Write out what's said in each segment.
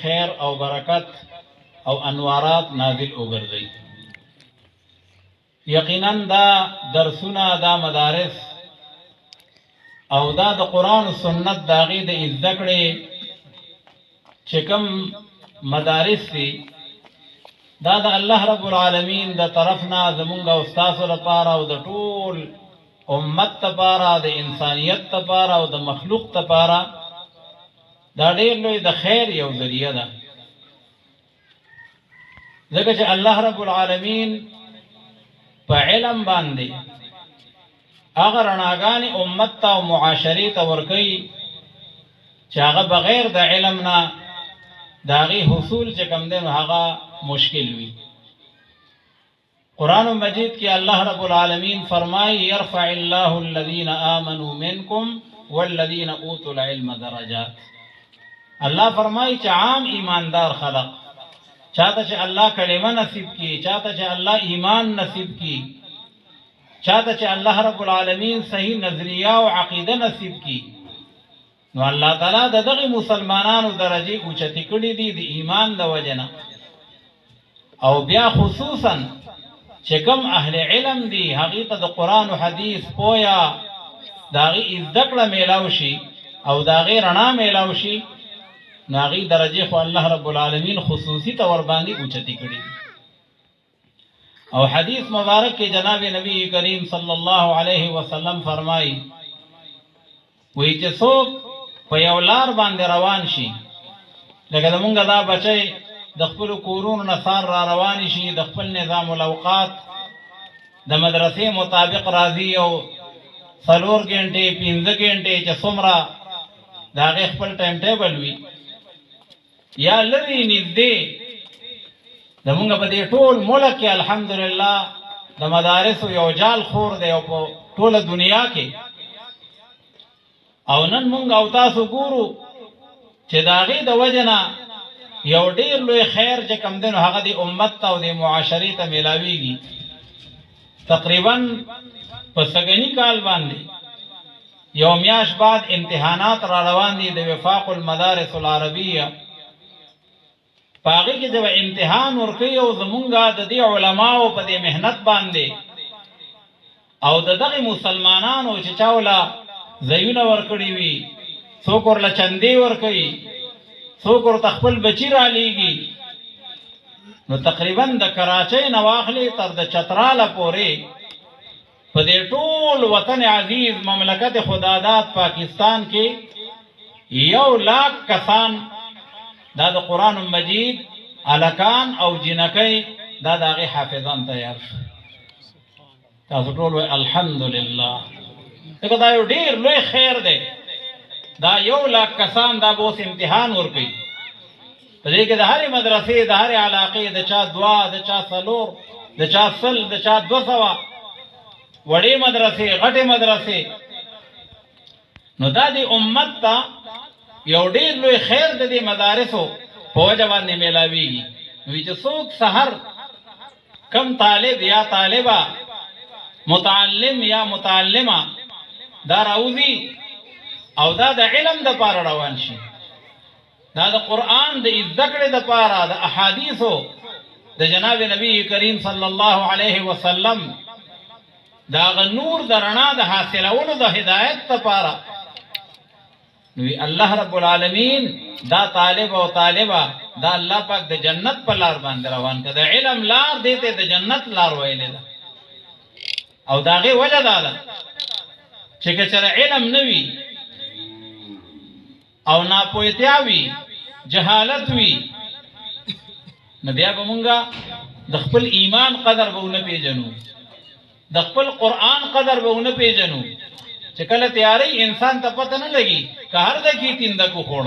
خیر او برکت او انوارات نازل وګرځي. یقینا دا درسونه، دا مدارس او دا د قرآن و سنت داغي د ذکرې چې کوم مدارس دي، دا د الله رب العالمین د طرفنا زمونږ او ستاسو لپاره او د ټول امت لپاره، د انسانیت لپاره او د مخلوق لپاره دا ډېر لوی د خیر یو ذریعہ ده. ځکه چې الله رب العالمین په علم باندې هغه رڼاګانې امت ته او معاشرې ته ورکوي چې هغه بغیر د علم نه د هغې حصول چې کوم دی نو هغه مشکل وي. قرآن مجید کې الله رب العالمین فرمایي یرفع الله الذین آمنوا منکم والذین اوتوا العلم درجات. الله فرمایي چې عام ایماندار خلق چاته چې الله کلمه نصیب کی، چاته چې الله ایمان نصیب کی، چاته چې الله رب العالمین صحیح نظریه او عقیده نصیب کی، نو الله تعالی د دغه مسلمانانو درجه اوچتې کړي دي د ایمان د وجنه. او بیا خصوصا چې کوم اهل علم دي هغه ته د قرآن او حدیث پویا داغي ذکر میلاو شي او داغي رڼا میلاو شي، ناغي درجه خو الله رب العالمین خصوصي تور باندې اوچتې کړي دي. او حدیث مبارک کې جناب نبی کریم صلی الله علیه وسلم فرمایي وی چې څوک په یو لار باندې روان شي، لکه زمونږ دا بچی د خپل کورونو نه سار را روان شي، د خپل نظام الاوقات د مدرسې مطابق راځي او 4 غنټې 5 غنټې چې څومره د هغې خپل ټایم ټیبل وي، یا لري نږدې زمونږ په دې ټول ملک کې الحمدلله د مدارسو یو جال خور دی او په ټوله دنیا کې. او نن مونږ او تاسو ګورو چې د هغې د وجه نه یو ډېر لوی خیر چې کوم دی نو هغه د امت ته او د معاشرې ته میلاویږي. تقریبا په سږني کال باندې یو میاشت بعد امتحانات را روان دي د وفاق المدارس العربیه. په هغې کې چې امتحان ورکوي او زمونږ د دې علماو په دې محنت باندې او د دغې مسلمانانو چې چا وله ځایونه ورکړي وي، څوک ورله چندې ورکوي، څوک ورته خپل بچي رالیږي، نو تقریبا د کراچۍ نه واخلې تر د چتراله پورې په دې ټول وطن عزیز مملکت خداداد پاکستان کې 100,000 کسان دا د قرآن مجید الکان او جنکۍ دا د هغې حافظان تیار شو. تاسو ټول وایئ الحمدلله. ځکه دا یو ډېر لوی خیر دی. دا 100,000 کسان دا به اوس امتحان ورکوي. په دې کې د هرې مدرسې د هرې علاقې د چا 2 د چا 4 د چا 100 د چا 200 وړې مدرسې غټې مدرسې. نو دا د امت ته یو ډېر لوی خیر د دې مدارسو په وجه باندې میلاویږي. نو چې څوک سحر کم طالب یا طالبه متعلم یا متعلمه دا راوځي او دا د علم د پاره روان شي، دا د قرآن د ذکر د پاره د احادیثو د جناب نبی کریم صلی الله علیه وسلم دا غ نور د رڼا د حاصلولو د هدایت لپاره. نو الله رب العالمین دا طالب او طالبه دا الله پاک د جنت په لار باندې روان کړه. د علم لار دیته د جنت لار ویلې ده. او دا غي وجه دا ده چې کله علم نوي او ناپوهتیا وي، جهالت وي، نو بیا به مونږه د خپل ایمان قدر به ونه پیژنو، د خپل قرآن قدر به ونه پیژنو. چې کله تیاری انسان ته پته نه لګي که هر دکې تینده کو خوړ،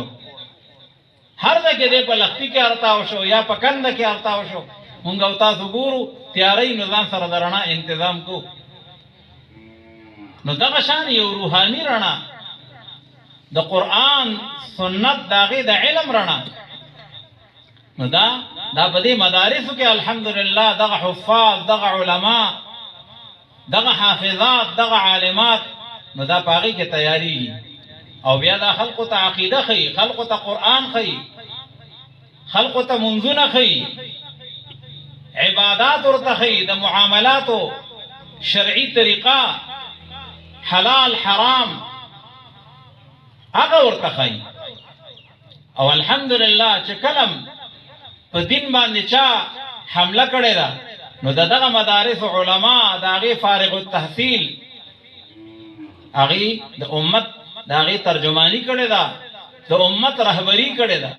هر دکې دی په لختي کې ارتاو شو یا په کنده کې ارتاو شو. مونږ او تاسو ګورو تیاری نو ځان سره د رڼا انتظام کو. نو دغه شان یو روحاني رڼا د قرآن سنت داغې د علم رڼا، نو دا په دې مدارسو کې الحمدلله دغه حفاظ، دغه علما، دغه حافظات، دغه عالمات، نو دا په هغې کې تیاریږي. او بیا دا خلقو ته عقیده ښیي، خلقو ته قرآن ښیي. خلق ته منځونه خي، عبادات ورته خي، د معاملاتو شرعي طریقه، حلال حرام هغه ورته خي. او الحمدلله چې کلم په دین باندې چا حمله کړې ده نو دغه مدارس علما دغه فارغ التحصیل هغه د امت دغه ترجمانی کړي ده، د امت رهبری کړي ده.